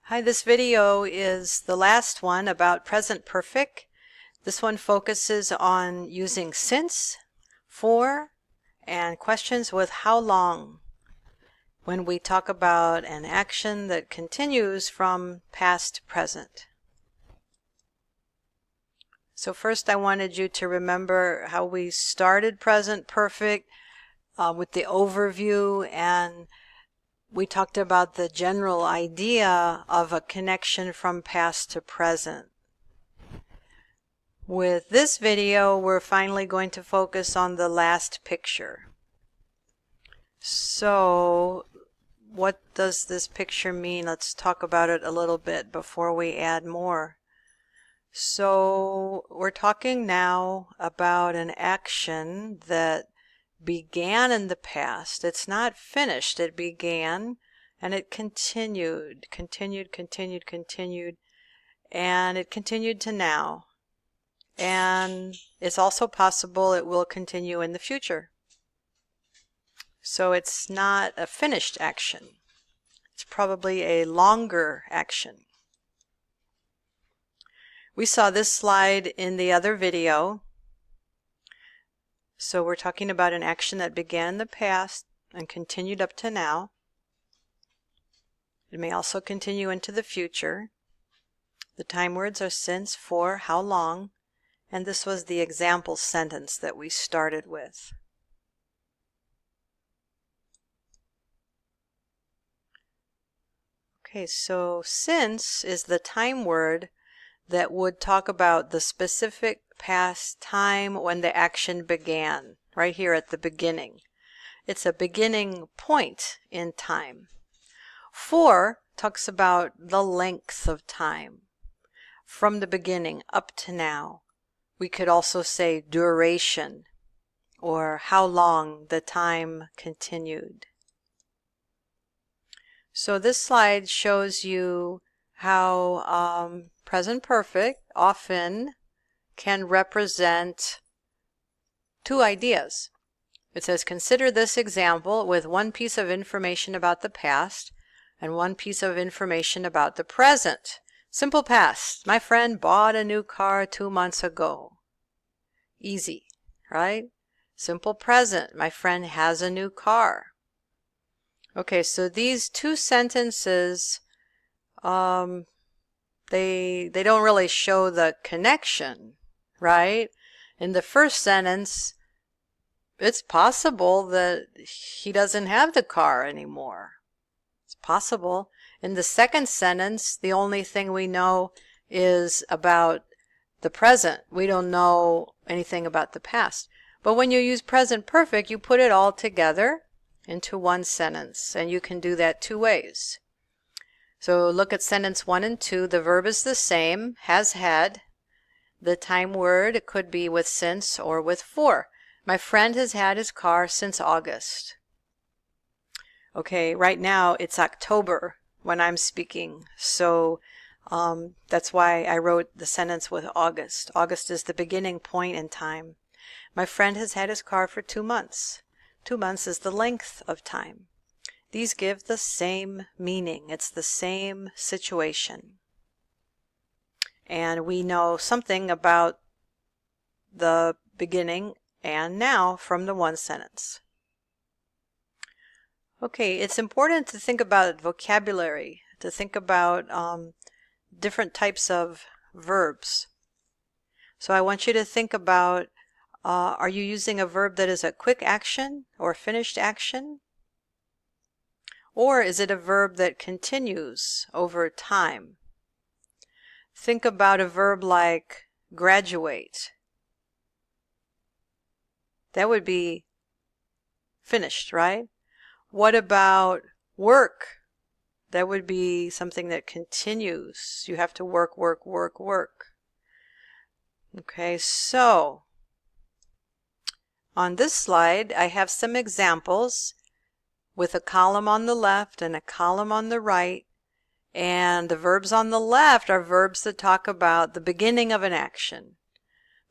Hi, this video is the last one about present perfect. This one focuses on using since, for, and questions with how long when we talk about an action that continues from past to present. So first I wanted you to remember how we started present perfect with the overview, and we talked about the general idea of a connection from past to present. With this video, we're finally going to focus on the last picture. So, what does this picture mean? Let's talk about it a little bit before we add more. So, we're talking now about an action that began in the past. It's not finished. It began and it continued, and it continued to now. And it's also possible it will continue in the future. So it's not a finished action. It's probably a longer action. We saw this slide in the other video. So we're talking about an action that began in the past and continued up to now. It may also continue into the future. The time words are since, for, how long, and this was the example sentence that we started with. Okay, so since is the time word that would talk about the specific past time when the action began, right here at the beginning. It's a beginning point in time. For talks about the length of time, from the beginning up to now. We could also say duration, or how long the time continued. So this slide shows you how present perfect often can represent two ideas. It says, consider this example with one piece of information about the past and one piece of information about the present. Simple past. My friend bought a new car 2 months ago. Easy, right? Simple present. My friend has a new car. Okay, so these two sentences, they don't really show the connection, right? In the first sentence, it's possible that he doesn't have the car anymore. It's possible. In the second sentence, the only thing we know is about the present. We don't know anything about the past. But when you use present perfect, you put it all together into one sentence, and you can do that two ways. So look at sentence 1 and 2. The verb is the same, has had. The time word could be with since or with for. My friend has had his car since August. Okay, right now it's October when I'm speaking, so that's why I wrote the sentence with August. August is the beginning point in time. My friend has had his car for 2 months. 2 months is the length of time. These give the same meaning. It's the same situation. And we know something about the beginning and now from the one sentence. Okay, it's important to think about vocabulary, to think about different types of verbs. So I want you to think about, are you using a verb that is a quick action or finished action? Or is it a verb that continues over time? Think about a verb like graduate. That would be finished, right? What about work? That would be something that continues. You have to work. Okay, so on this slide, I have some examples with a column on the left and a column on the right. And the verbs on the left are verbs that talk about the beginning of an action.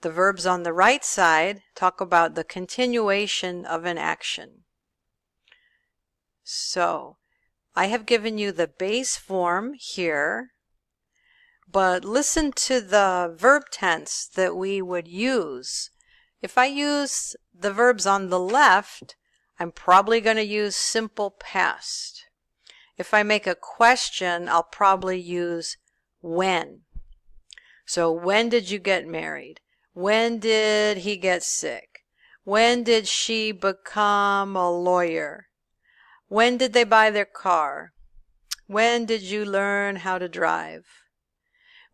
The verbs on the right side talk about the continuation of an action. So, I have given you the base form here, but listen to the verb tense that we would use. If I use the verbs on the left, I'm probably going to use simple past. If I make a question, I'll probably use when. So when did you get married? When did he get sick? When did she become a lawyer? When did they buy their car? When did you learn how to drive?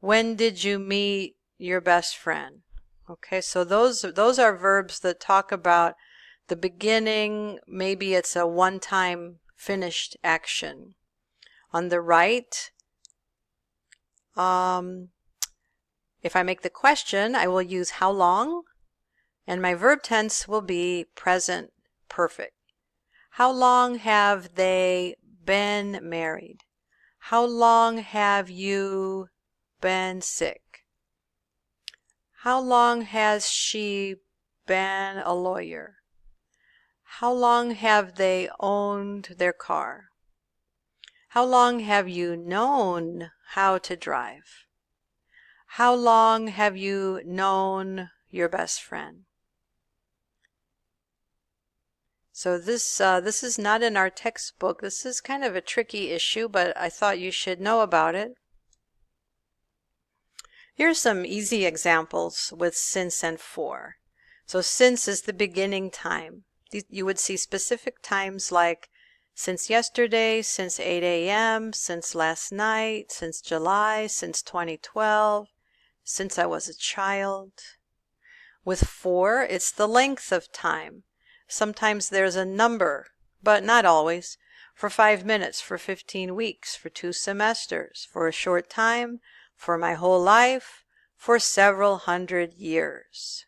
When did you meet your best friend? Okay, so those are verbs that talk about the beginning. Maybe it's a one-time finished action. On the right, if I make the question, I will use how long, and my verb tense will be present perfect. How long have they been married? How long have you been sick? How long has she been a lawyer? How long have they owned their car? How long have you known how to drive? How long have you known your best friend? So this is not in our textbook. This is kind of a tricky issue, but I thought you should know about it. Here's some easy examples with since and for. So since is the beginning time. You would see specific times like since yesterday, since 8 a.m., since last night, since July, since 2012, since I was a child. With for, it's the length of time. Sometimes there's a number, but not always. For 5 minutes, for 15 weeks, for 2 semesters, for a short time, for my whole life, for several hundred years.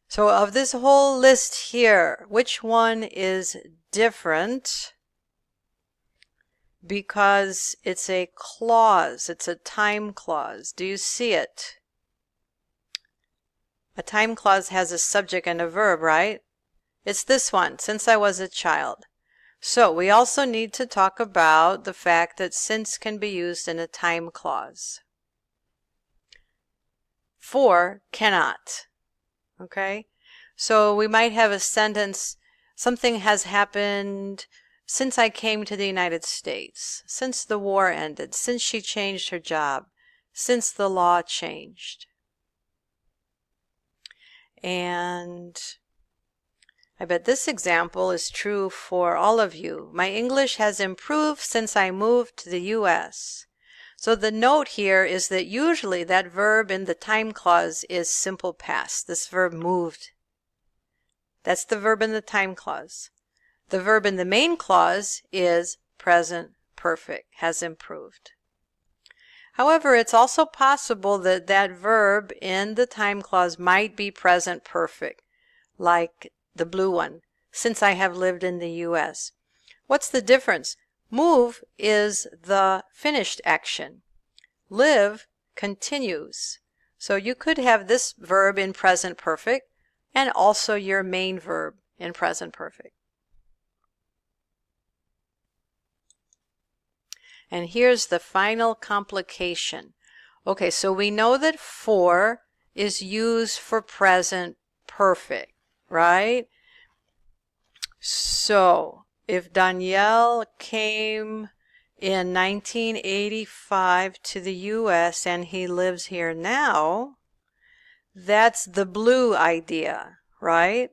So of this whole list here, which one is different? Because it's a clause, it's a time clause. Do you see it? A time clause has a subject and a verb, right? It's this one, since I was a child. So we also need to talk about the fact that since can be used in a time clause. For cannot. Okay? So we might have a sentence, something has happened since I came to the United States, since the war ended, since she changed her job, since the law changed. And I bet this example is true for all of you. My English has improved since I moved to the U.S. So the note here is that usually that verb in the time clause is simple past. This verb moved. That's the verb in the time clause. The verb in the main clause is present perfect, has improved. However, it's also possible that that verb in the time clause might be present perfect, like the blue one, since I have lived in the U.S. What's the difference? Move is the finished action. Live continues. So you could have this verb in present perfect and also your main verb in present perfect. And here's the final complication. Okay, so we know that for is used for present perfect, right? So if Danielle came in 1985 to the U.S. and he lives here now, that's the blue idea, right?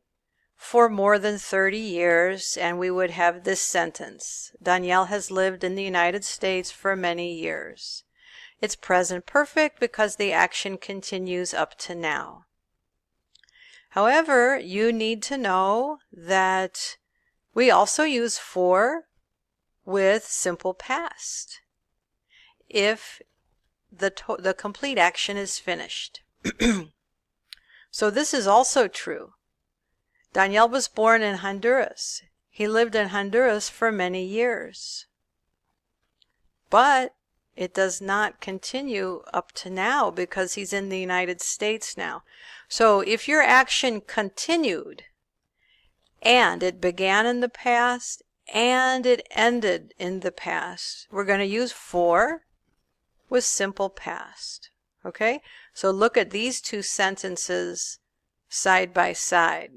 For more than 30 years, and we would have this sentence. Danielle has lived in the United States for many years. It's present perfect because the action continues up to now. However, you need to know that we also use for with simple past if the complete action is finished. So this is also true. Daniel was born in Honduras. He lived in Honduras for many years. But it does not continue up to now because he's in the United States now. So if your action continued and it began in the past and it ended in the past. We're going to use for with simple past. Okay? So look at these two sentences side by side.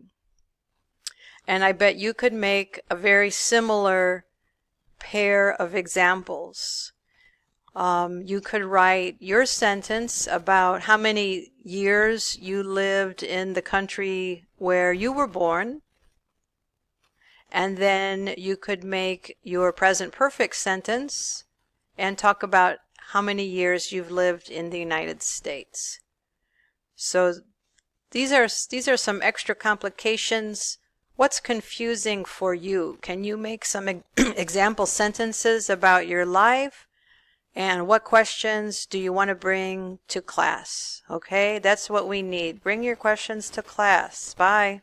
And I bet you could make a very similar pair of examples. You could write your sentence about how many years you lived in the country where you were born, and then you could make your present perfect sentence and talk about how many years you've lived in the United States. So these are some extra complications. What's confusing for you? Can you make some example sentences about your life? And what questions do you want to bring to class? Okay, that's what we need. Bring your questions to class. Bye.